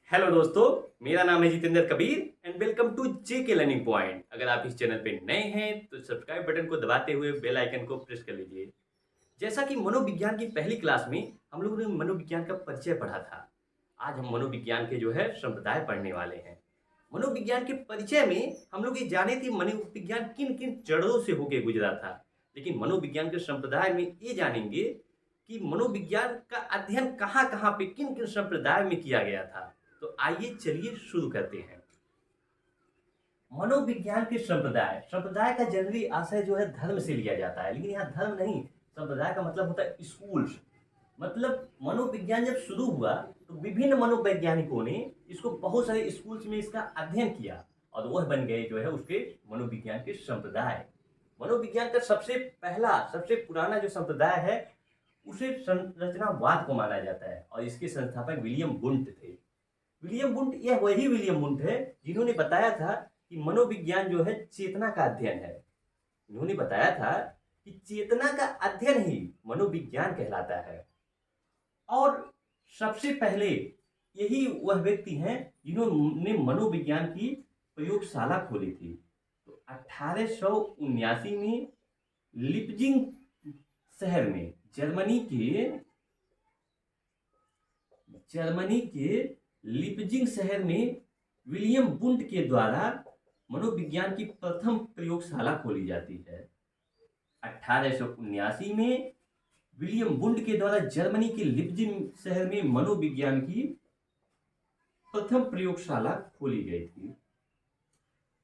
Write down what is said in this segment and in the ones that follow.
Hello दोस्तों, मेरा नाम है Jitendra Kabir and welcome to JK learning point. अगर आप इस चैनल पे नए हैं तो सब्सक्राइब बटन को दबाते हुए बेल आइकन को प्रेस कर लीजिए। जैसा कि मनोविज्ञान की पहली क्लास में हम लोगों ने मनोविज्ञान का परिचय पढ़ा था, आज हम मनोविज्ञान के संप्रदाय पढ़ने वाले हैं। मनोविज्ञान के परिचय में हम लोग ये जाने थे मनोविज्ञान किन किन जड़ों से होके गुजरा था, लेकिन मनोविज्ञान के संप्रदाय में ये जानेंगे कि मनोविज्ञान का अध्ययन कहाँ कहाँ पे किन किन संप्रदाय में किया गया था। तो आइए चलिए शुरू करते हैं। मनोविज्ञान के संप्रदाय संप्रदाय का जनरली आशय धर्म से लिया जाता है, लेकिन यहाँ धर्म नहीं, संप्रदाय का मतलब होता है स्कूल्स। मतलब मनोविज्ञान जब शुरू हुआ तो विभिन्न मनोवैज्ञानिकों ने इसको बहुत सारे स्कूल्स में इसका अध्ययन किया और वह बन गए उसके मनोविज्ञान के संप्रदाय। मनोविज्ञान का सबसे पहला सबसे पुराना जो संप्रदाय है उसे संरचनावाद को माना जाता है और इसके संस्थापक विलियम वुंट थे। विलियम वुंट यह वही विलियम वुंट है जिन्होंने बताया था कि मनोविज्ञान चेतना का अध्ययन है। इन्होंने बताया था कि चेतना का अध्ययन ही मनोविज्ञान कहलाता है। और सबसे पहले यही वह व्यक्ति हैं जिन्होंने मनोविज्ञान की प्रयोगशाला खोली थी। तो 1879 में लिपजिंग शहर में जर्मनी के लिपजिंग शहर में विलियम वुंट के द्वारा मनोविज्ञान की प्रथम प्रयोगशाला खोली जाती है। 1879 में विलियम वुंट के द्वारा जर्मनी के लिपजिंग शहर में मनोविज्ञान की प्रथम प्रयोगशाला खोली गई थी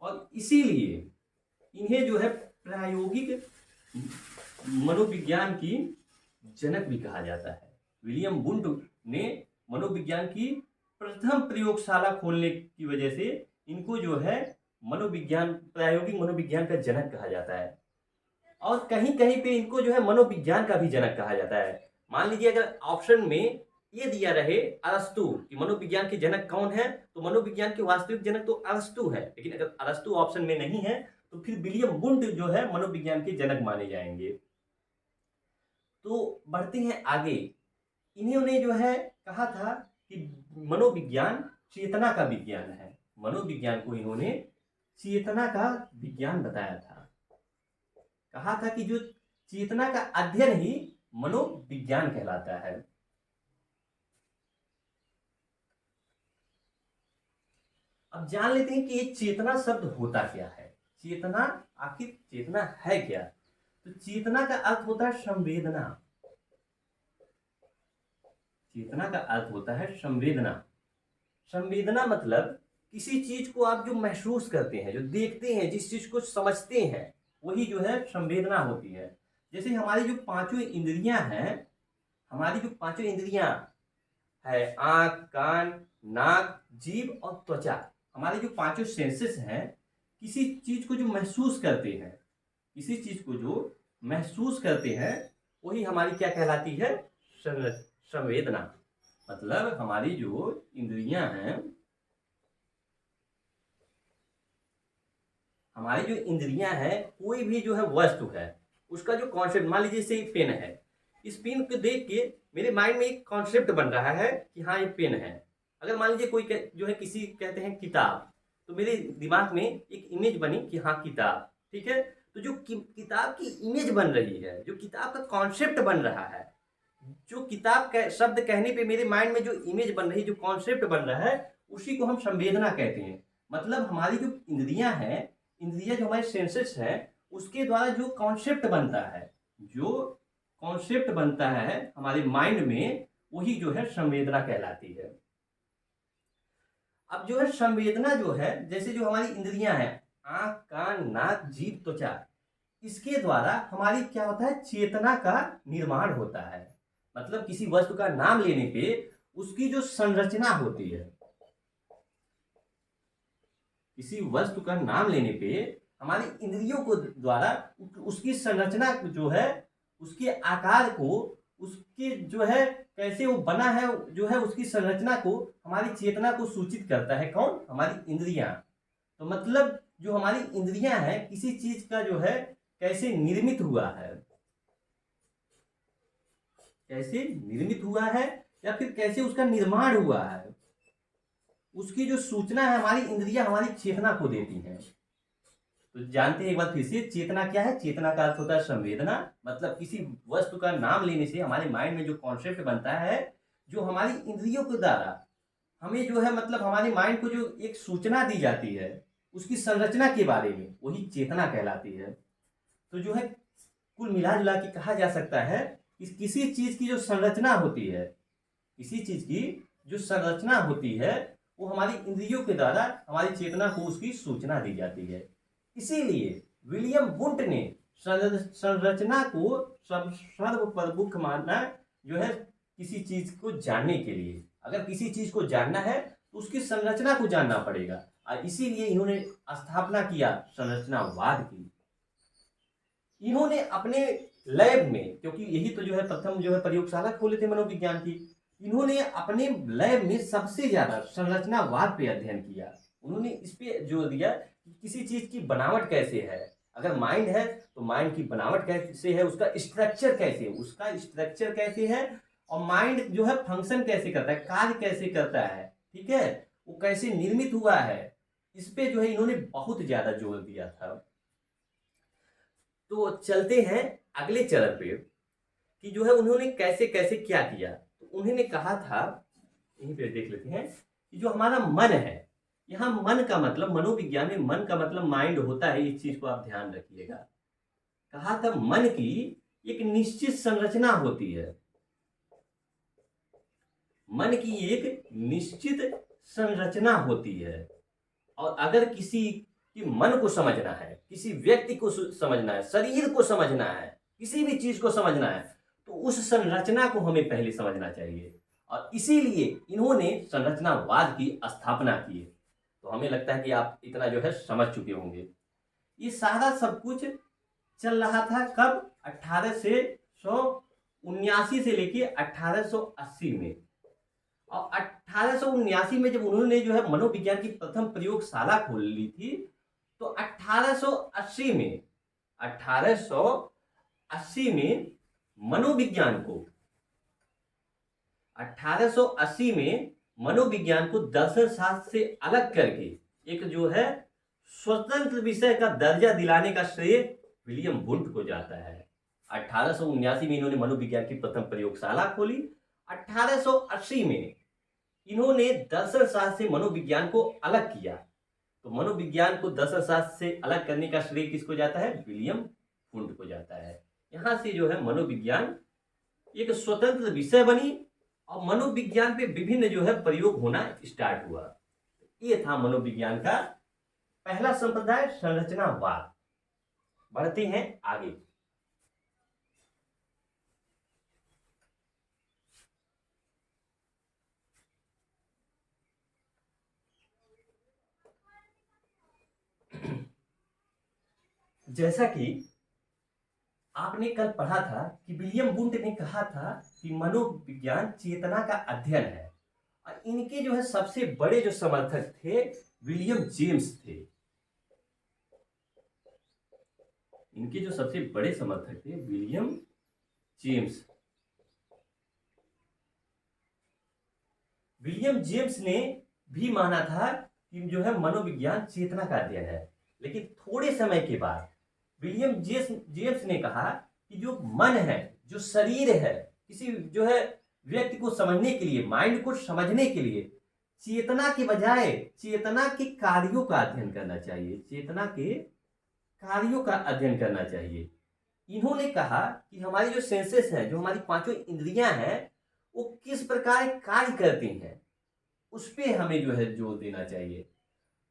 और इसीलिए इन्हें प्रायोगिक मनोविज्ञान की जनक भी कहा जाता है। विलियम वुंट ने मनोविज्ञान की प्रथम प्रयोगशाला खोलने की वजह से इनको प्रायोगिक मनोविज्ञान का जनक कहा जाता है। और कहीं कहीं पे इनको मनोविज्ञान का भी जनक कहा जाता है। मान लीजिए अगर ऑप्शन में ये दिया रहे अरस्तु कि मनोविज्ञान के जनक कौन है, तो मनोविज्ञान के वास्तविक जनक तो अरस्तु है, लेकिन अगर अरस्तु ऑप्शन में नहीं है तो फिर विलियम वुंट मनोविज्ञान के जनक माने जाएंगे। तो बढ़ते हैं आगे। इन्होंने कहा था कि मनोविज्ञान चेतना का विज्ञान है। मनोविज्ञान को इन्होंने चेतना का विज्ञान बताया था। कहा था कि जो चेतना का अध्ययन ही मनोविज्ञान कहलाता है। अब जान लेते हैं कि ये चेतना शब्द होता क्या है। चेतना, आखिर चेतना है क्या? तो चेतना का अर्थ होता है संवेदना। चेतना का अर्थ होता है संवेदना। संवेदना मतलब किसी चीज को आप जो महसूस करते हैं, जो देखते हैं, जिस चीज को समझते हैं, वही संवेदना होती है। जैसे हमारी जो पांचों इंद्रियां हैं, हमारी जो पांचों इंद्रियां है, आंख, कान, नाक, जीभ और त्वचा, हमारे जो पांचों सेंसेस हैं, किसी चीज को जो महसूस करते हैं, किसी चीज को जो महसूस करते हैं, वही हमारी क्या कहलाती है? संवेदना। मतलब हमारी जो इंद्रियां हैं, हमारी जो इंद्रियां हैं, कोई भी वस्तु है, उसका जो कॉन्सेप्ट, मान लीजिए जैसे पेन है, इस पेन को देख के मेरे माइंड में एक कॉन्सेप्ट बन रहा है कि हाँ ये पेन है। अगर मान लीजिए कोई किसी कहते हैं किताब, तो मेरे दिमाग में एक इमेज बनी कि हाँ किताब, ठीक है। तो जो किताब की इमेज बन रही है, जो किताब का कॉन्सेप्ट बन रहा है, जो किताब का शब्द कहने पे मेरे माइंड में जो इमेज बन रही है, जो कॉन्सेप्ट बन रहा है, उसी को हम संवेदना कहते हैं। मतलब हमारी जो इंद्रियां हैं, इंद्रियां जो हमारे सेंसेस हैं, उसके द्वारा जो कॉन्सेप्ट बनता है, जो कॉन्सेप्ट बनता है हमारे माइंड में, वही संवेदना कहलाती है। अब संवेदना जैसे जो हमारी इंद्रियां हैं, आंख, कान, नाक, जीभ, त्वचा, इसके द्वारा हमारी क्या होता है? चेतना का निर्माण होता है। मतलब किसी वस्तु का नाम लेने पे उसकी जो संरचना होती है, किसी वस्तु का नाम लेने पे हमारी इंद्रियों को द्वारा उसकी संरचना उसके आकार को, उसके कैसे वो बना है, उसकी संरचना को, हमारी चेतना को सूचित करता है। कौन? हमारी इंद्रियां। तो मतलब जो हमारी इंद्रियां हैं, किसी चीज का कैसे निर्मित हुआ है, कैसे निर्मित हुआ है या फिर कैसे उसका निर्माण हुआ है, उसकी जो सूचना है हमारी इंद्रियां हमारी चेतना को देती हैं। तो जानते हैं एक बार फिर से, चेतना क्या है? चेतना का अर्थ होता है संवेदना। मतलब किसी वस्तु का नाम लेने से हमारे माइंड में जो कॉन्सेप्ट बनता है, जो हमारी इंद्रियों के द्वारा हमें जो है मतलब हमारे माइंड को जो एक सूचना दी जाती है उसकी संरचना के बारे में, वही चेतना कहलाती है। तो जो है कुल मिला जुला के कहा जा सकता है कि किसी चीज की जो संरचना होती है, किसी चीज की जो संरचना होती है वो हमारी इंद्रियों के द्वारा हमारी चेतना को उसकी सूचना दी जाती है। इसीलिए विलियम वुंट ने संरचना को सर्वप्रमुख माना जो है किसी चीज को जानने के लिए। अगर किसी चीज को जानना है तो उसकी संरचना को जानना पड़ेगा, और इसीलिए इन्होंने स्थापना किया संरचनावाद की। इन्होंने अपने लैब में, क्योंकि यही तो जो है प्रथम जो है प्रयोगशाला खोले थे मनोविज्ञान की, इन्होंने अपने लैब में सबसे ज्यादा संरचनावाद पे अध्ययन किया। उन्होंने इस पे जोर दिया कि किसी चीज की बनावट कैसे है। अगर माइंड है तो माइंड की बनावट कैसे है, उसका स्ट्रक्चर कैसे है, और माइंड जो है फंक्शन कैसे करता है, कार्य कैसे करता है, ठीक है, वो कैसे निर्मित हुआ है, इस पे जो है इन्होंने बहुत ज्यादा जोर दिया था। तो चलते हैं अगले चरण पे कि जो है उन्होंने कैसे कैसे क्या किया। तो उन्होंने कहा था, यहीं पे देख लेते हैं कि जो हमारा मन है, यहाँ मन का मतलब मनोविज्ञान में मन का मतलब माइंड होता है, इस चीज को आप ध्यान रखिएगा। कहा था मन की एक निश्चित संरचना होती है, मन की एक निश्चित संरचना होती है। और अगर किसी की मन को समझना है, किसी व्यक्ति को समझना है, शरीर को समझना है, किसी भी चीज को समझना है, तो उस संरचना को हमें पहले समझना चाहिए। और इसीलिए इन्होंने संरचनावाद की स्थापना की। तो हमें लगता है कि आप इतना जो है समझ चुके होंगे। ये सारा सब कुछ चल रहा था कब? 1879 से लेके 1880 में। और 1879 में जब उन्होंने जो है मनोविज्ञान की प्रथम प्रयोगशाला खोल ली थी, तो 1880 में मनोविज्ञान को 1880 में मनोविज्ञान को दर्शन शास्त्र से अलग करके एक जो है स्वतंत्र विषय का दर्जा दिलाने का श्रेय विलियम वुंट को जाता है। 1879 में इन्होंने मनोविज्ञान की प्रथम प्रयोगशाला खोली। 1880 में इन्होंने दर्शन शास्त्र से मनोविज्ञान को अलग किया। तो मनोविज्ञान को दर्शन शास्त्र से अलग करने का श्रेय किसको जाता है? विलियम वुंट को जाता है। यहां से जो है मनोविज्ञान एक स्वतंत्र विषय बनी और मनोविज्ञान पे विभिन्न जो है प्रयोग होना स्टार्ट हुआ। ये था मनोविज्ञान का पहला संप्रदाय, संरचनावाद। बढ़ते हैं आगे। जैसा कि आपने कल पढ़ा था कि विलियम वुंट ने कहा था कि मनोविज्ञान चेतना का अध्ययन है, और इनके जो है सबसे बड़े जो समर्थक थे विलियम जेम्स थे। इनके जो सबसे बड़े समर्थक थे विलियम जेम्स। विलियम जेम्स ने भी माना था कि जो है मनोविज्ञान चेतना का अध्ययन है, लेकिन थोड़े समय के बाद विलियम जेम्स ने कहा कि जो मन है, जो शरीर है, किसी जो है व्यक्ति को समझने के लिए, माइंड को समझने के लिए चेतना के बजाय चेतना के कार्यों का अध्ययन करना चाहिए, चेतना के कार्यों का अध्ययन करना चाहिए। इन्होंने कहा कि हमारी जो सेंसेस है, जो हमारी पांचों इंद्रियां हैं, वो किस प्रकार कार्य करती हैं, उस पे हमें जो है जोर देना चाहिए।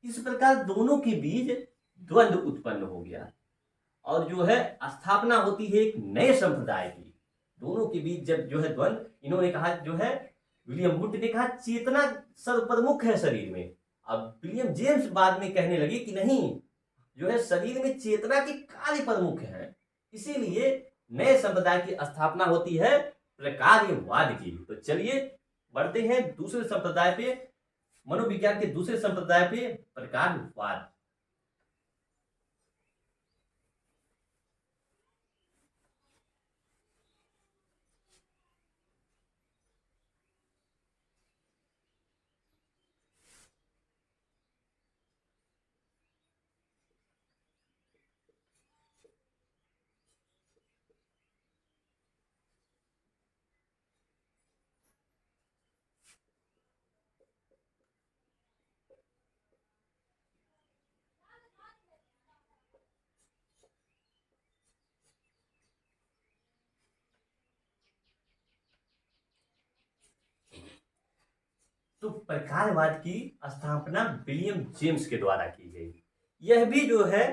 इस प्रकार दोनों के बीच द्वंद्व उत्पन्न हो गया और जो है स्थापना होती है एक नए संप्रदाय की। दोनों के बीच जब जो है द्वंद्व, इन्होंने कहा जो है विलियम वुड ने कहा चेतना सर्वप्रमुख है शरीर में। अब विलियम जेम्स बाद में कहने लगे कि नहीं, जो है शरीर में चेतना के कार्य प्रमुख है। इसीलिए नए संप्रदाय की स्थापना होती है प्रकार्यवाद की। तो चलिए बढ़ते हैं दूसरे संप्रदाय पे, मनोविज्ञान के दूसरे संप्रदाय पे, प्रकार्यवाद। तो प्रकारवाद की स्थापना विलियम जेम्स के द्वारा की गई। यह भी जो है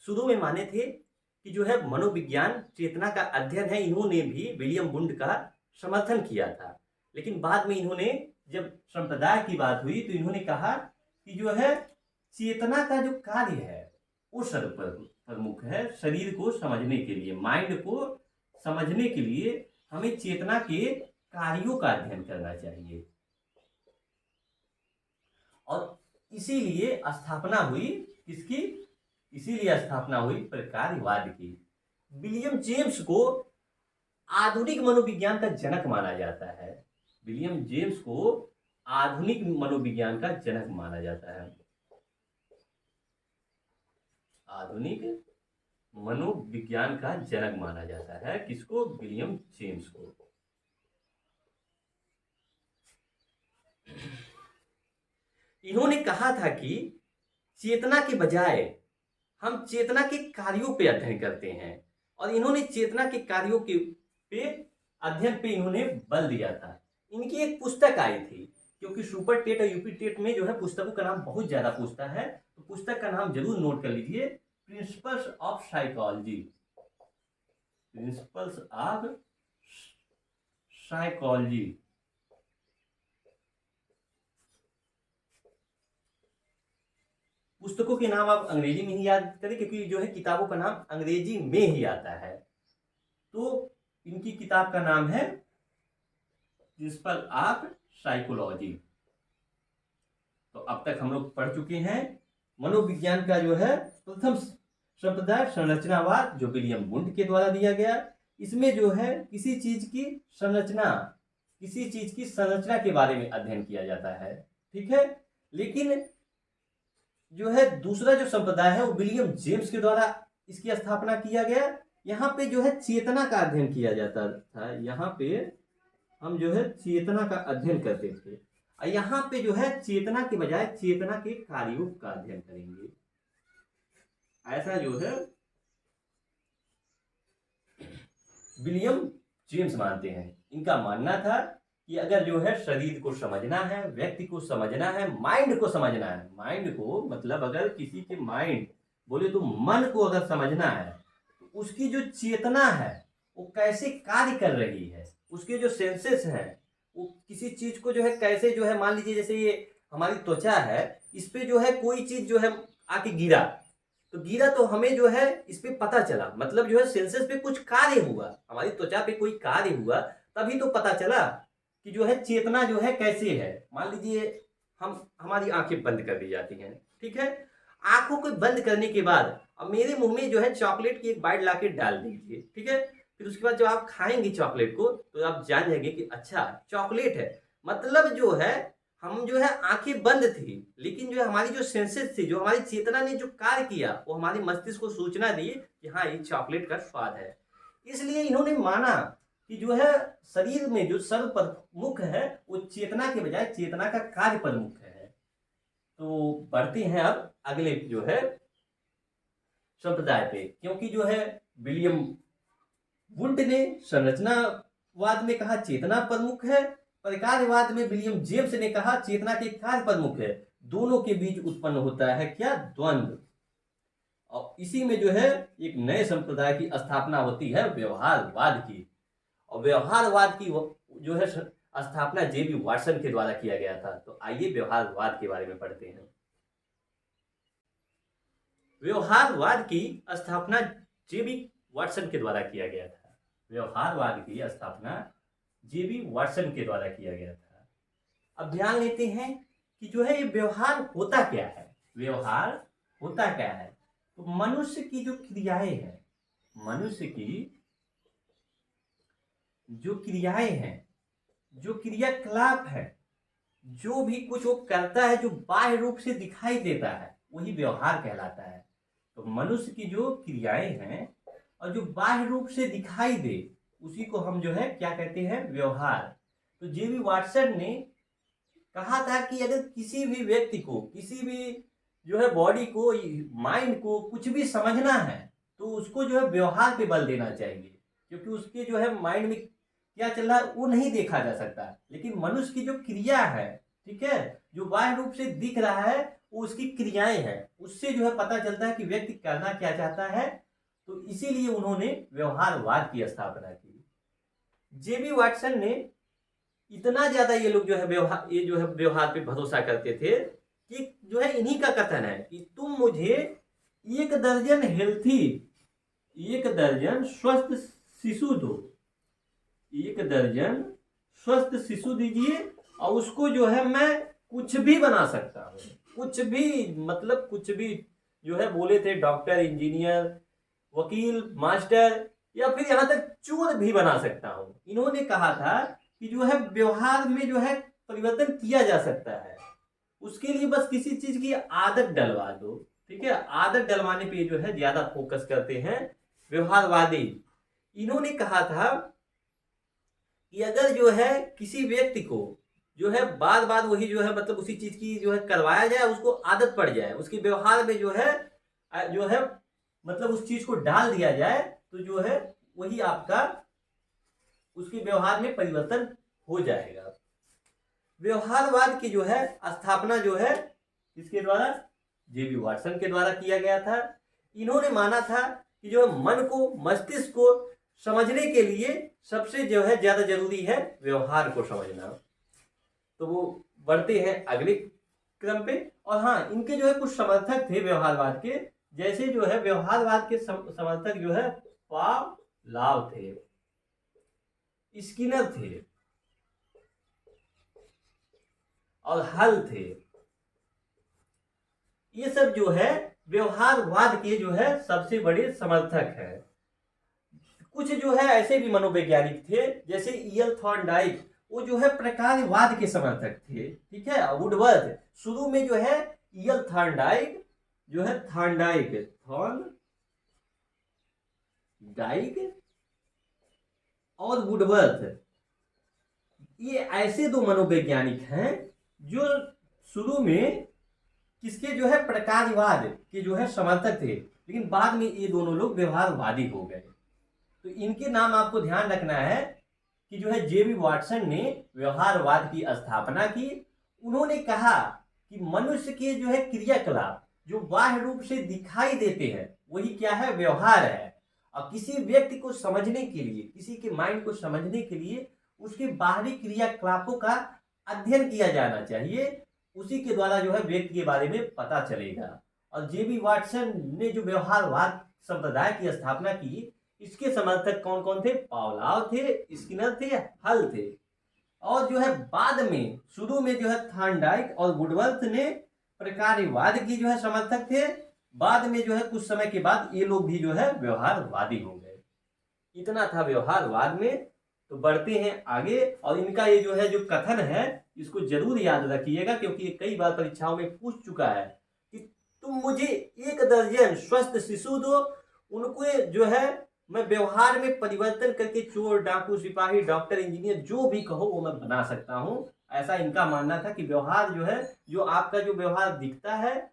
शुरू में माने थे कि जो है मनोविज्ञान चेतना का अध्ययन है, इन्होंने भी विलियम वुंड का समर्थन किया था। लेकिन बाद में इन्होंने जब संप्रदाय की बात हुई तो इन्होंने कहा कि जो है चेतना का जो कार्य है वो प्रमुख है। शरीर को समझने के लिए, माइंड को समझने के लिए हमें चेतना के कार्यों का अध्ययन करना चाहिए। और इसीलिए स्थापना हुई किसकी? इसीलिए स्थापना हुई प्रकारवाद की। विलियम जेम्स को आधुनिक मनोविज्ञान का जनक माना जाता है। विलियम जेम्स को आधुनिक मनोविज्ञान का जनक माना जाता है। आधुनिक मनोविज्ञान का जनक माना जाता है किसको? विलियम जेम्स को। इन्होंने कहा था कि चेतना के बजाय हम चेतना के कार्यों पे अध्ययन करते हैं, और इन्होंने चेतना के कार्यों के पे अध्ययन पे इन्होंने बल दिया था। इनकी एक पुस्तक आई थी, क्योंकि सुपर टेट और यूपी टेट में जो है पुस्तकों का नाम बहुत ज्यादा पूछता है, तो पुस्तक का नाम जरूर नोट कर लीजिए, principles of psychology. Principles of psychology. पुस्तकों के नाम आप अंग्रेजी में ही याद करें, क्योंकि जो है किताबों का नाम अंग्रेजी में ही आता है। तो इनकी किताब का नाम है प्रिंसिपल ऑफ साइकोलॉजी। तो अब तक हम लोग पढ़ चुके हैं मनोविज्ञान का जो है प्रथम संप्रदाय संरचनावाद, जो विलियम वुंड के द्वारा दिया गया। इसमें जो है किसी चीज की संरचना के बारे में अध्ययन किया जाता है, ठीक है। लेकिन जो है दूसरा जो संप्रदाय है वो विलियम जेम्स के द्वारा इसकी स्थापना किया गया। यहाँ पे जो है चेतना का अध्ययन किया जाता था। यहाँ पे हम जो है चेतना का अध्ययन करते थे, और यहाँ पे जो है चेतना के बजाय चेतना के कार्यों का अध्ययन करेंगे। ऐसा जो है विलियम जेम्स मानते हैं। इनका मानना था कि अगर जो है शरीर को समझना है, व्यक्ति को समझना है, माइंड को समझना है, माइंड को मतलब अगर किसी के माइंड बोले तो मन को अगर समझना है, तो उसकी जो चेतना है वो कैसे कार्य कर रही है, उसके जो सेंसेस हैं वो किसी चीज को जो है कैसे जो है, मान लीजिए जैसे ये हमारी त्वचा है, इस पे जो है कोई चीज जो है आके गिरा, तो गिरा तो हमें जो है इस पे पता चला, मतलब जो है सेंसेस पे कुछ कार्य हुआ, हमारी त्वचा पे कोई कार्य हुआ, तभी तो पता चला कि जो है चेतना जो है कैसे है। मान लीजिए हमारी आंखें बंद कर दी जाती हैं, ठीक है। आंखों को बंद करने के बाद अब मेरे मुंह में जो है चॉकलेट की एक बाइट लाके डाल दीजिए, ठीक है। फिर उसके बाद जब आप खाएंगे चॉकलेट को तो आप जान जाएंगे कि अच्छा चॉकलेट है। मतलब जो है हम जो है आंखें बंद थी, लेकिन जो है हमारी जो सेंसेस थी, जो हमारी चेतना ने जो कार्य किया, वो हमारे मस्तिष्क को सूचना दी कि हाँ ये चॉकलेट का स्वाद है। इसलिए इन्होंने माना कि जो है शरीर में जो सर्व प्रमुख है वो चेतना के बजाय चेतना का कार्य प्रमुख है। तो बढ़ते हैं अब अगले जो है संप्रदाय पे, क्योंकि जो है विलियम वुंड ने संरचनावाद में कहा चेतना प्रमुख है, प्रकारवाद में विलियम जेम्स ने कहा चेतना के कार्य प्रमुख है। दोनों के बीच उत्पन्न होता है क्या? द्वंद्व। और इसी में जो है एक नए संप्रदाय की स्थापना होती है व्यवहारवाद की। और व्यवहारवाद की जो है स्थापना जेबी वाटसन के द्वारा किया गया था। तो आइए व्यवहारवाद के बारे में पढ़ते हैं। व्यवहारवाद की स्थापना जेबी वाटसन के द्वारा किया गया था। व्यवहारवाद की स्थापना जेबी वाटसन के द्वारा किया गया था। अब ध्यान लेते हैं कि जो है ये व्यवहार होता क्या है। व्यवहार होता क्या है? तो मनुष्य की जो क्रियाएं हैं, मनुष्य की जो क्रियाएं हैं, जो क्रियाकलाप है, जो भी कुछ वो करता है जो बाह्य रूप से दिखाई देता है, वही व्यवहार कहलाता है। तो मनुष्य की जो क्रियाएं हैं और जो बाह्य रूप से दिखाई दे, उसी को हम जो है क्या कहते हैं? व्यवहार। तो जेबी वाटसन ने कहा था कि अगर किसी भी व्यक्ति को, किसी भी जो है बॉडी को, माइंड को कुछ भी समझना है तो उसको जो है व्यवहार पे बल देना चाहिए, क्योंकि उसके जो है माइंड में क्या चल रहा है वो नहीं देखा जा सकता। लेकिन मनुष्य की जो क्रिया है, ठीक है, जो बाह्य रूप से दिख रहा है वो उसकी क्रियाएं हैं, उससे जो है पता चलता है कि व्यक्ति करना क्या चाहता है। तो इसीलिए उन्होंने व्यवहारवाद की स्थापना की। जेबी वाटसन ने इतना ज्यादा, ये लोग जो है व्यवहार पे भरोसा करते थे कि जो है इन्हीं का कथन है कि तुम मुझे 1 दर्जन हेल्थी, 1 दर्जन स्वस्थ शिशु दो, 1 दर्जन स्वस्थ शिशु दीजिए और उसको जो है मैं कुछ भी बना सकता हूँ, कुछ भी, मतलब कुछ भी जो है बोले थे, डॉक्टर, इंजीनियर, वकील, मास्टर, या फिर यहाँ तक चोर भी बना सकता हूँ। इन्होंने कहा था कि जो है व्यवहार में जो है परिवर्तन किया जा सकता है, उसके लिए बस किसी चीज की आदत डलवा दो। ठीक है, आदत डलवाने पे जो है ज्यादा फोकस करते हैं व्यवहारवादी। इन्होंने कहा था कि अगर जो है किसी व्यक्ति को जो है बार बार वही जो है मतलब उसी चीज की जो है करवाया जाए, उसको आदत पड़ जाए, उसके व्यवहार में जो है मतलब उस चीज को डाल दिया जाए, तो जो है वही आपका उसके व्यवहार में परिवर्तन हो जाएगा। व्यवहारवाद की जो है स्थापना जो है किसके द्वारा, जेबी वाटसन के द्वारा किया गया था। इन्होंने माना था कि जो मन को, मस्तिष्क को समझने के लिए सबसे जो है ज्यादा जरूरी है व्यवहार को समझना। तो वो बढ़ते हैं अगले क्रम पे। और हाँ, इनके जो है कुछ समर्थक थे व्यवहारवाद के, जैसे जो है व्यवहारवाद के समर्थक जो है पावलोव थे, स्किनर थे और हल थे। ये सब जो है व्यवहारवाद के जो है सबसे बड़े समर्थक हैं। कुछ जो है ऐसे भी मनोवैज्ञानिक थे, जैसे ईएल थॉर्नडाइक, वो जो है प्रकारवाद के समर्थक थे। ठीक है, वुडवर्थ, शुरू में जो है ईएल थॉर्नडाइक जो है थॉर्नडाइक और वुडवर्थ, ये ऐसे 2 मनोवैज्ञानिक हैं जो शुरू में किसके जो है प्रकारवाद के जो है समर्थक थे, लेकिन बाद में ये दोनों लोग व्यवहारवादी हो गए। तो इनके नाम आपको ध्यान रखना है कि जो है जेबी वाटसन ने व्यवहारवाद की स्थापना की। उन्होंने कहा कि मनुष्य के जो है क्रियाकलाप जो बाह्य रूप से दिखाई देते हैं वही क्या है, व्यवहार है। और किसी व्यक्ति को समझने के लिए, किसी के माइंड को समझने के लिए उसके बाहरी क्रियाकलापों का अध्ययन किया जाना चाहिए, उसी के द्वारा जो है व्यक्ति के बारे में पता चलेगा। और जेबी वाटसन ने जो व्यवहारवाद संप्रदाय की स्थापना की, इसके समर्थक कौन कौन थे, पावलोव थे, स्किनर थे, हल थे। और जो है बाद में शुरू में जो है थॉर्नडाइक और वुडवर्थ ने प्रकारवाद की जो है समर्थक थे, बाद में जो है कुछ समय के बाद ये लोग भी जो है व्यवहारवादी हो गए। इतना था व्यवहारवाद में। तो बढ़ते हैं आगे, और इनका ये जो है जो कथन है इसको जरूर याद रखिएगा, क्योंकि ये कई बार परीक्षाओं में पूछ चुका है कि तुम मुझे 1 दर्जन स्वस्थ शिशु दो, उनको जो है मैं व्यवहार में परिवर्तन करके चोर, डाकू, सिपाही, डॉक्टर, इंजीनियर जो भी कहो वो मैं बना सकता हूं। ऐसा इनका मानना था कि व्यवहार जो है, जो आपका जो व्यवहार दिखता है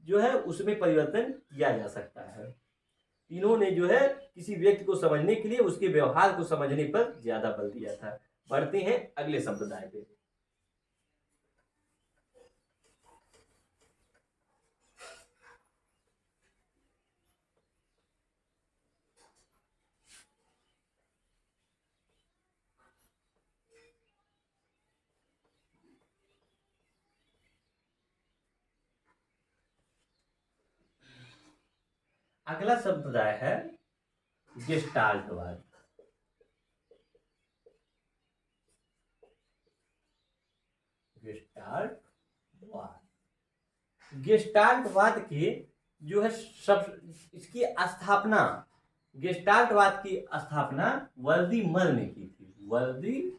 जो है उसमें परिवर्तन किया जा सकता है। इन्होंने जो है किसी व्यक्ति को समझने के लिए उसके व्यवहार को समझने पर ज्यादा बल दिया था। बढ़ते हैं अगले संप्रदाय पे। अगला संप्रदाय है गेस्टाल्टवाद। गेस्टाल्टवाद की जो है सब इसकी स्थापना, गेस्टाल्टवाद की स्थापना वर्दीमर ने की थी। वर्दीमर,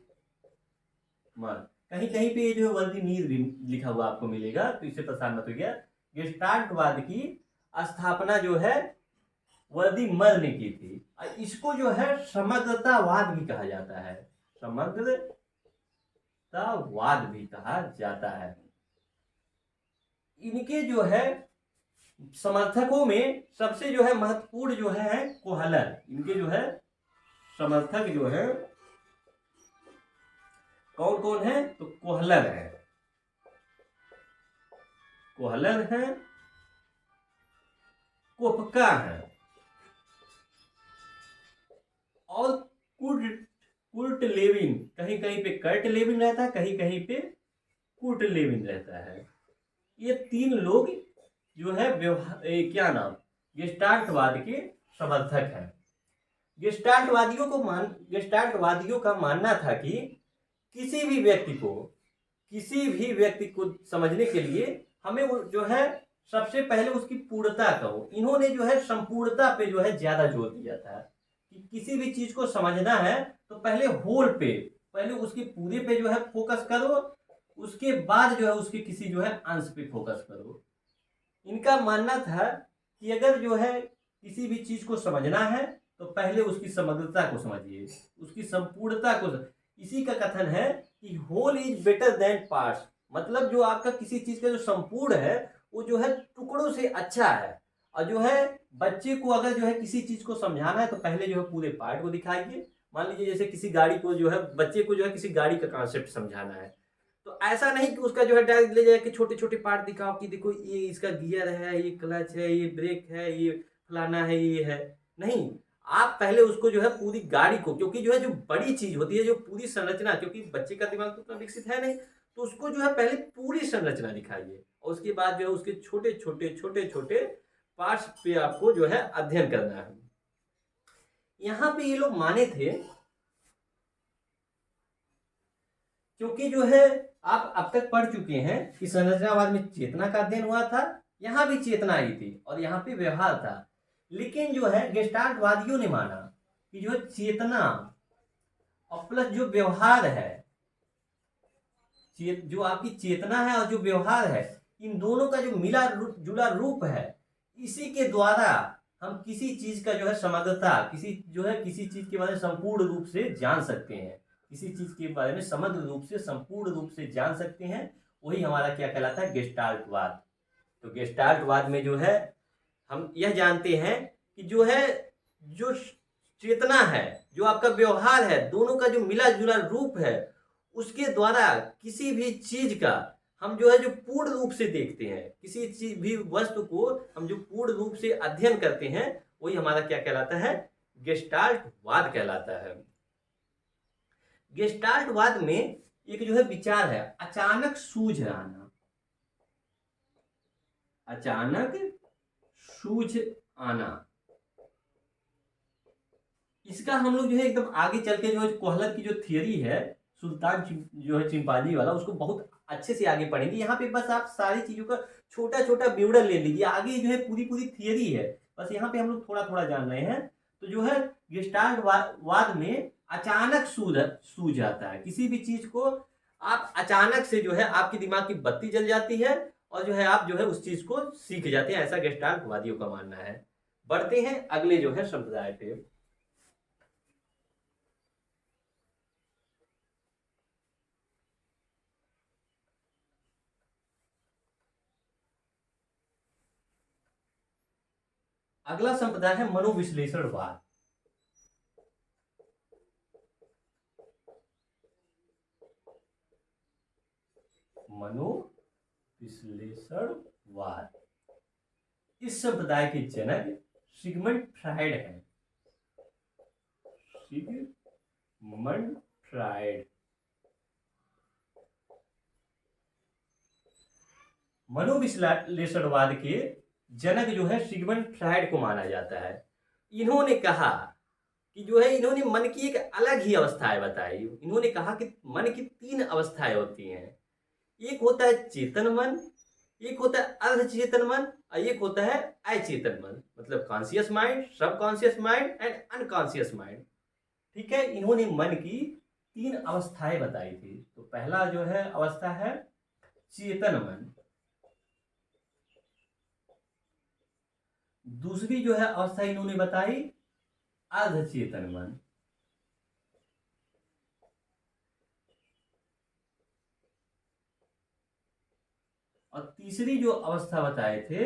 कहीं कहीं पे ये जो है वर्दीमीर भी लिखा हुआ आपको मिलेगा, तो इससे परेशान मत होइए। गेस्टाल्टवाद की स्थापना जो है वर्दीमर ने की थी। इसको जो है समग्रतावाद भी कहा जाता है, समग्रतावाद भी कहा जाता है। इनके जो है समर्थकों में सबसे जो है महत्वपूर्ण जो है कोहलर। इनके जो है समर्थक जो है कौन कौन है, तो कोहलर है। कोहलर है, कोपका है और कुर्ट कुर्ट लेविन, कहीं कहीं पे कर्ट लेविन रहता है, कहीं कहीं पे कुर्ट लेविन रहता है। ये तीन लोग जो है क्या नाम, गेस्टाल्टवाद के समर्थक हैं। गेस्टाल्टवादियों का मानना था कि किसी भी व्यक्ति को समझने के लिए हमें वो जो है सबसे पहले उसकी पूर्णता कहो। इन्होंने जो है संपूर्णता पे जो है ज्यादा जोर दिया था कि किसी भी चीज को समझना है तो पहले होल पे, पहले उसके पूरे पे जो है फोकस करो, उसके बाद जो है उसके किसी जो है अंश पे फोकस करो। इनका मानना था कि अगर जो है किसी भी चीज को समझना है तो पहले उसकी समग्रता को समझिए, उसकी संपूर्णता को। इसी का कथन है कि whole is better than parts, मतलब जो आपका किसी चीज का जो संपूर्ण है वो जो है टुकड़ों से अच्छा है। और जो है बच्चे को अगर जो है किसी चीज को समझाना है तो पहले जो है पूरे पार्ट को दिखाइए। मान लीजिए जैसे किसी गाड़ी को जो है बच्चे को जो है किसी गाड़ी का कॉन्सेप्ट समझाना है तो ऐसा नहीं कि उसका जो है डायरेक्ट ले जाए कि छोटे छोटे पार्ट दिखाओ कि देखो ये इसका गियर है, ये क्लच है, ये ब्रेक है, ये फलाना है, ये है। नहीं, आप पहले उसको जो है पूरी गाड़ी को, क्योंकि जो है जो बड़ी चीज होती है, जो पूरी संरचना, क्योंकि बच्चे का दिमाग तो उतना विकसित है नहीं, तो उसको जो है पहले पूरी संरचना दिखाइए और उसके बाद जो है उसके छोटे छोटे पार्ट्स पे आपको जो है अध्ययन करना है। यहाँ पे ये लोग माने थे क्योंकि जो है आप अब तक पढ़ चुके हैं कि संरचनावाद में चेतना का अध्ययन हुआ था, यहां भी चेतना ही थी और यहाँ पे व्यवहार था। लेकिन जो है गेस्टाल्टवादियों ने माना कि जो चेतना और प्लस जो व्यवहार है, जो आपकी चेतना है और जो व्यवहार है, इन दोनों का जो मिला जुला रूप है, इसी के द्वारा हम किसी चीज का जो है समग्रता, किसी चीज के बारे में संपूर्ण रूप से जान सकते हैं, किसी चीज के बारे में समग्र रूप से संपूर्ण रूप से जान सकते हैं। वही हमारा क्या कहलाता है, गेस्टाल्टवाद। तो गेस्टाल्टवाद में जो है हम यह जानते हैं कि जो है जो चेतना है, जो आपका व्यवहार है, दोनों का जो मिला जुला रूप है, उसके द्वारा किसी भी चीज का हम जो है जो पूर्ण रूप से देखते हैं, किसी चीज भी वस्तु को हम जो पूर्ण रूप से अध्ययन करते हैं, वही हमारा क्या कहलाता है, गेस्टाल्टवाद कहलाता है। गेस्टाल्टवाद में एक जो है विचार है अचानक सूझ आना, अचानक सूझ आना। इसका हम लोग जो है एकदम आगे चल के जो है कोहलर की जो थियरी है, सुल्तान जो है चिंपांजी वाला, उसको बहुत अच्छे से आगे पढ़ेंगे। यहाँ पे बस आप सारी चीजों का छोटा छोटा विवरण ले लीजिए, आगे जो है पूरी पूरी थियरी है, बस यहाँ पे हम लोग थोड़ा थोड़ा जान रहे हैं। तो जो है गेस्टाल्टवाद में अचानक सूझ आता है, किसी भी चीज को आप अचानक से जो है आपके दिमाग की बत्ती जल जाती है और जो है आप जो है उस चीज को सीख जाते हैं, ऐसा गेस्टाल्टवादियों का मानना है। बढ़ते हैं अगले जो है संप्रदाय पे। अगला संप्रदाय है मनोविश्लेषणवाद। मनोविश्लेषणवाद, इस संप्रदाय के जनक सिगमंड फ्रायड हैं। सिगमंड फ्रायड मनोविश्लेषणवाद के जनक जो है सिगमंड फ्रायड को माना जाता है। इन्होंने कहा कि जो है इन्होंने मन की एक अलग ही अवस्थाएं बताई। इन्होंने कहा कि मन की 3 अवस्थाएं होती हैं, एक होता है चेतन मन, एक होता है अर्धचेतन मन और एक होता है अचेतन मन, मतलब conscious mind, subconscious mind and unconscious mind. ठीक है, इन्होंने मन की 3 अवस्थाएं बताई थी। तो पहला जो है अवस्था है चेतन मन, दूसरी जो है अवस्था इन्होंने बताई अर्धचेतन मन, और तीसरी जो अवस्था बताए थे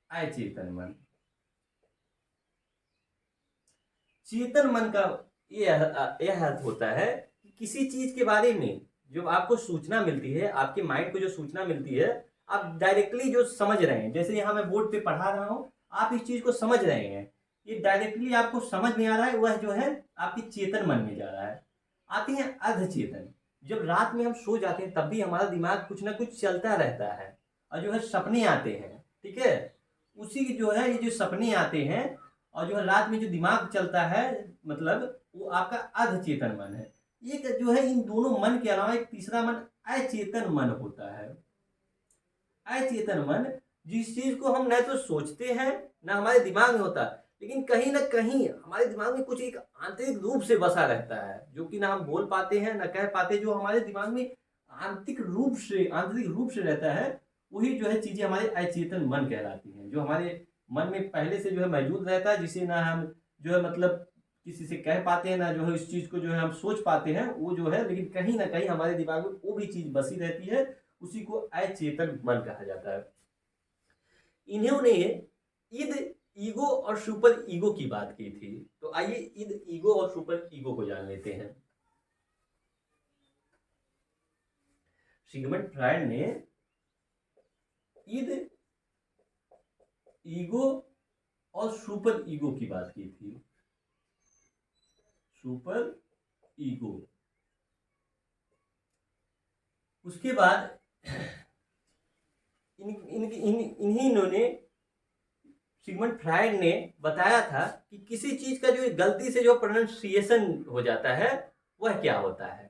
अचेतन मन। चेतन मन का यह अर्थ होता है कि किसी चीज के बारे में जो आपको सूचना मिलती है, आपके माइंड को जो सूचना मिलती है, आप डायरेक्टली जो समझ रहे हैं, जैसे यहाँ मैं बोर्ड पे पढ़ा रहा हूँ, आप इस चीज को समझ रहे हैं, ये डायरेक्टली आपको समझ में आ रहा है, वह जो है आपकी चेतन मन में जा रहा है। आती है अर्धचेतन। जब रात में हम सो जाते हैं तब भी हमारा दिमाग कुछ ना कुछ चलता रहता है और जो है सपने आते हैं, ठीक है। उसी की जो है ये जो सपने आते हैं और जो है रात में जो दिमाग चलता है, मतलब वो आपका अर्धचेतन मन है। एक जो है इन दोनों मन के अलावा एक तीसरा मन अचेतन मन होता है। अचेतन मन जिस चीज को हम न तो सोचते हैं न हमारे दिमाग में होता, लेकिन कहीं ना कहीं हमारे दिमाग में कुछ एक आंतरिक रूप से बसा रहता है, जो कि ना हम बोल पाते हैं ना कह पाते, जो हमारे दिमाग में आंतरिक रूप से रहता है, वही जो है चीजें हमारे अचेतन मन कहलाती हैं, जो हमारे मन में पहले से जो है मौजूद रहता है, जिसे ना हम जो है मतलब किसी से कह पाते हैं ना जो है इस चीज को जो है हम सोच पाते हैं, वो जो है लेकिन कहीं ना कहीं हमारे दिमाग में वो भी चीज बसी रहती है, उसी को अचेतन मन कहा जाता है। इन्होंने ईद ईगो और सुपर ईगो की बात की थी, तो आइए ईद ईगो और सुपर ईगो को जान लेते हैं। सिगमंड फ्रायड ने ईद ईगो और सुपर ईगो की बात की थी। सुपर ईगो, उसके बाद इन्होंने सिगमंड फ्रायड ने बताया था कि किसी चीज का जो गलती से जो प्रोनाउंसिएशन हो जाता है वह क्या होता है,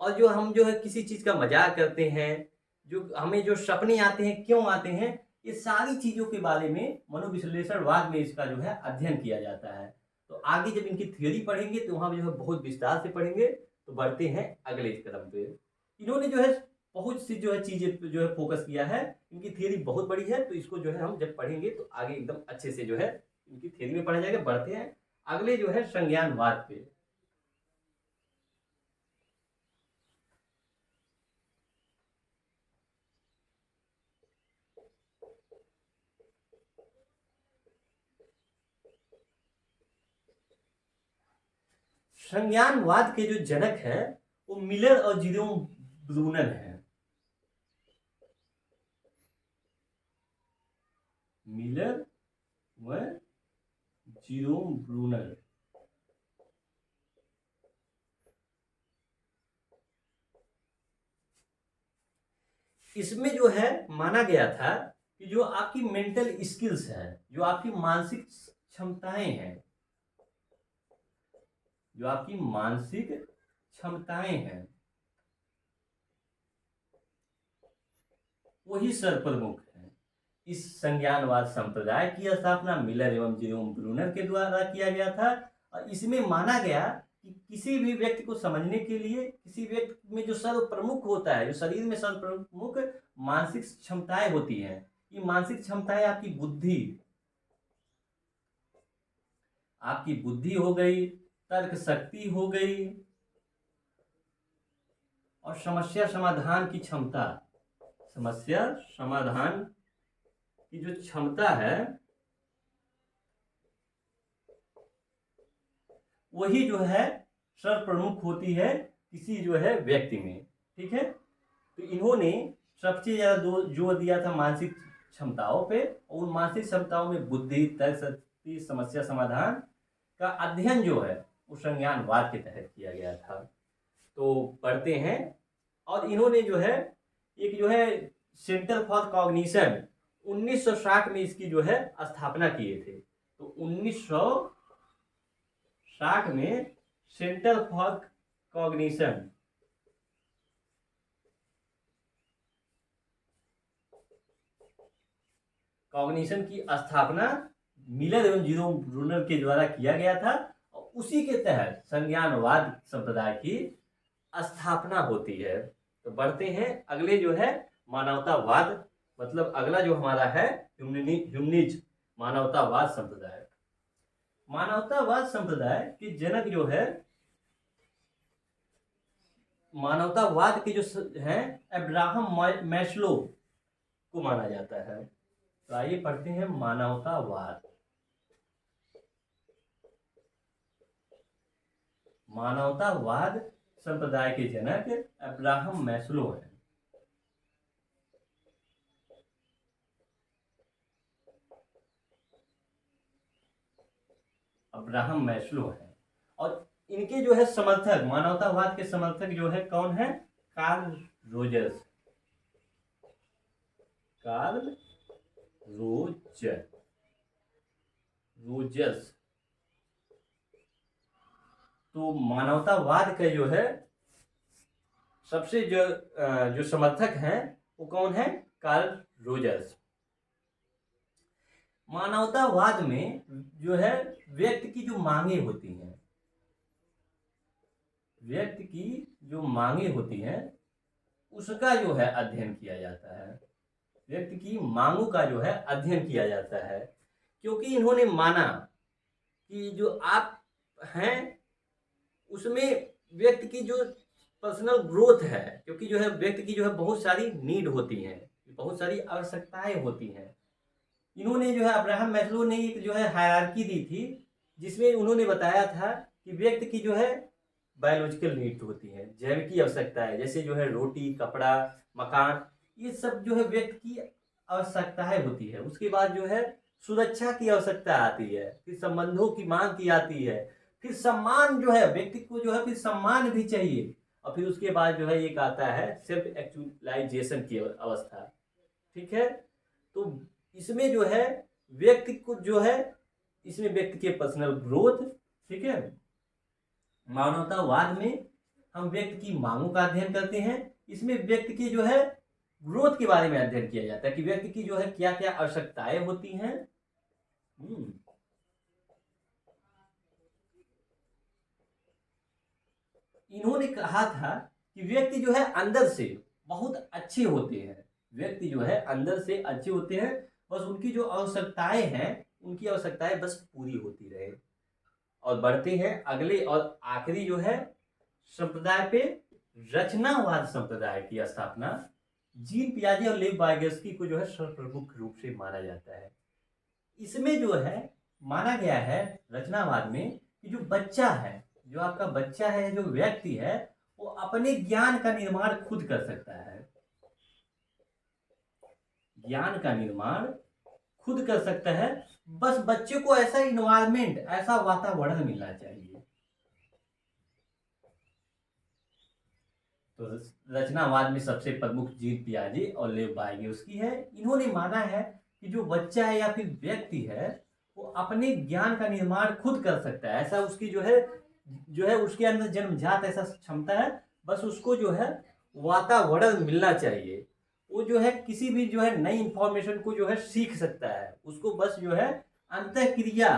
और जो हम जो है किसी चीज का मजाक करते हैं, जो हमें जो सपने आते हैं क्यों आते हैं, ये सारी चीजों के बारे में मनोविश्लेषणवाद में इसका जो है अध्ययन किया जाता है। तो आगे जब इनकी थ्योरी पढ़ेंगे तो वहां जो है बहुत विस्तार से पढ़ेंगे। तो बढ़ते हैं अगले क्रम पे। इन्होंने जो है बहुत सी जो है चीजें जो है फोकस किया है, इनकी थ्योरी बहुत बड़ी है, तो इसको जो है हम जब पढ़ेंगे तो आगे एकदम अच्छे से जो है इनकी थ्योरी में पढ़ा जाएगा। बढ़ते हैं अगले जो है संज्ञानवाद पे। संज्ञानवाद के जो जनक है वो मिलर और जिरोम ब्रूनर है। मिलर व जिरोम ब्रूनर। इसमें जो है माना गया था कि जो आपकी मेंटल स्किल्स है, जो आपकी मानसिक क्षमताएं हैं, जो आपकी मानसिक क्षमताएं हैं, वही सर्वप्रमुख है। इस संज्ञानवाद संप्रदाय की स्थापना मिलर एवं जेरोम ब्रूनर के द्वारा किया गया था। और इसमें माना गया कि किसी भी व्यक्ति को समझने के लिए किसी व्यक्ति में जो सर्वप्रमुख होता है, जो शरीर में सर्वप्रमुख मानसिक क्षमताएं होती हैं, ये मानसिक क्षमताएं आपकी बुद्धि हो गई, तर्क शक्ति हो गई, और समस्या समाधान की क्षमता, समस्या समाधान की जो क्षमता है वही जो है सर्वप्रमुख होती है किसी जो है व्यक्ति में, ठीक है। तो इन्होंने सबसे ज्यादा जोर दिया था मानसिक क्षमताओं पे, और उन मानसिक क्षमताओं में बुद्धि, तर्क शक्ति, समस्या समाधान का अध्ययन जो है वो संज्ञानवाद के तहत किया गया था। तो पढ़ते हैं। और इन्होंने जो है एक जो है सेंटर फॉर कॉग्निशन 1960 में इसकी जो है स्थापना किए थे। तो 1960 में सेंटर फॉर कॉग्निशन की स्थापना मिलर एवं जीरोम ब्रूनर के द्वारा किया गया था, और उसी के तहत संज्ञानवाद संप्रदाय की स्थापना होती है। तो बढ़ते हैं अगले जो है मानवतावाद, मतलब अगला जो हमारा है ह्यूमनिज मानवतावाद संप्रदाय। मानवतावाद संप्रदाय के जनक जो है, मानवतावाद के जो है अब्राहम मैस्लो को माना जाता है। तो आइए पढ़ते हैं मानवतावाद। मानवतावाद संप्रदाय के जनक अब्राहम मैस्लो हैं। अब्राहम मैस्लो हैं। और इनके जो है समर्थक, मानवतावाद के समर्थक जो है कौन है? Carl Rogers. Carl Rogers. तो मानवतावाद का जो है सबसे जो समर्थक हैं वो कौन है? Carl Rogers. मानवतावाद में जो है व्यक्ति की जो मांगे होती हैं, व्यक्ति की जो मांगे होती हैं उसका जो है अध्ययन किया जाता है। व्यक्ति की मांगों का जो है अध्ययन किया जाता है, क्योंकि इन्होंने माना कि जो आप हैं उसमें व्यक्ति की जो पर्सनल ग्रोथ है, क्योंकि जो है व्यक्ति की जो है बहुत सारी नीड होती हैं, बहुत सारी आवश्यकताएं होती हैं। इन्होंने जो है अब्राहम मैस्लो ने एक जो है हायरार्की दी थी, जिसमें उन्होंने बताया था कि व्यक्ति की जो है बायोलॉजिकल नीड होती है, जैविकी आवश्यकता है, जैसे जो है रोटी, कपड़ा, मकान, ये सब जो है व्यक्ति की आवश्यकताएं होती है। उसके बाद जो है सुरक्षा की आवश्यकता आती है, फिर संबंधों की मांग की आती है, फिर सम्मान जो है व्यक्ति को जो है फिर सम्मान भी चाहिए, और फिर उसके बाद जो है एक आता है सेल्फ एक्चुअलाइजेशन की अवस्था। ठीक है, तो इसमें जो है व्यक्ति को जो है इसमें व्यक्ति के पर्सनल ग्रोथ, ठीक है, मानवतावाद में हम व्यक्ति की मांगों का अध्ययन करते हैं। इसमें व्यक्ति की जो है ग्रोथ के बारे में अध्ययन किया जाता है कि व्यक्ति की जो है क्या क्या आवश्यकताएं होती हैं। इन्होंने कहा था कि व्यक्ति जो है अंदर से बहुत अच्छे होते हैं, व्यक्ति जो है अंदर से अच्छे होते हैं, बस उनकी जो आवश्यकताएं हैं उनकी आवश्यकताएं बस पूरी होती रहे। और बढ़ते हैं अगले और आखिरी जो है संप्रदाय पे, रचनावाद संप्रदाय की स्थापना जीन पियाजे और लेव वाइगोत्स्की को जो है सर्वप्रमुख रूप से माना जाता है। इसमें जो है माना गया है रचनावाद में कि जो बच्चा है, जो आपका बच्चा है, जो व्यक्ति है, वो अपने ज्ञान का निर्माण खुद कर सकता है, ज्ञान का निर्माण खुद कर सकता है। बस बच्चे को ऐसा इन्वायरमेंट, ऐसा वातावरण मिलना चाहिए। तो रचनावाद में सबसे प्रमुख जीन पियाजे और लेव वाइगोत्स्की है। इन्होंने माना है कि जो बच्चा है या फिर व्यक्ति है वो अपने ज्ञान का निर्माण खुद कर सकता है, ऐसा उसकी जो है उसके अंदर जन्मजात ऐसा क्षमता है। बस उसको जो है वातावरण मिलना चाहिए, वो जो है किसी भी जो है नई इंफॉर्मेशन को जो है सीख सकता है, उसको बस जो है अंतःक्रिया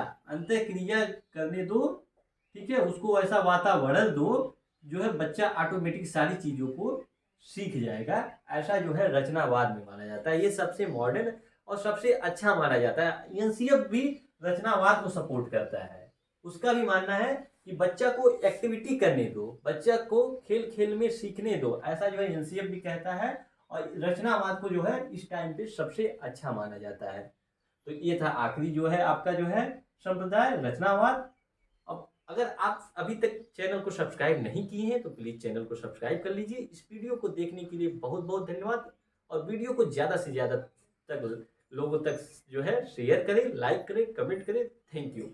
करने दो, ठीक है, उसको ऐसा वातावरण दो जो है बच्चा ऑटोमेटिक सारी चीजों को सीख जाएगा। ऐसा जो है रचनावाद में माना जाता है। ये सबसे मॉडर्न और सबसे अच्छा माना जाता है। एनसीएफ भी रचनावाद को सपोर्ट करता है। उसका भी मानना है कि बच्चा को एक्टिविटी करने दो, बच्चा को खेल खेल में सीखने दो, ऐसा जो है एनसीएफ भी कहता है। और रचनावाद को जो है इस टाइम पे सबसे अच्छा माना जाता है। तो ये था आखिरी जो है आपका जो है संप्रदाय, रचनावाद। अब अगर आप अभी तक चैनल को सब्सक्राइब नहीं किए हैं तो प्लीज चैनल को सब्सक्राइब कर लीजिए। इस वीडियो को देखने के लिए बहुत बहुत धन्यवाद, और वीडियो को ज़्यादा से ज़्यादा तक लोगों तक जो है शेयर करें, लाइक करें, कमेंट करें। Thank you.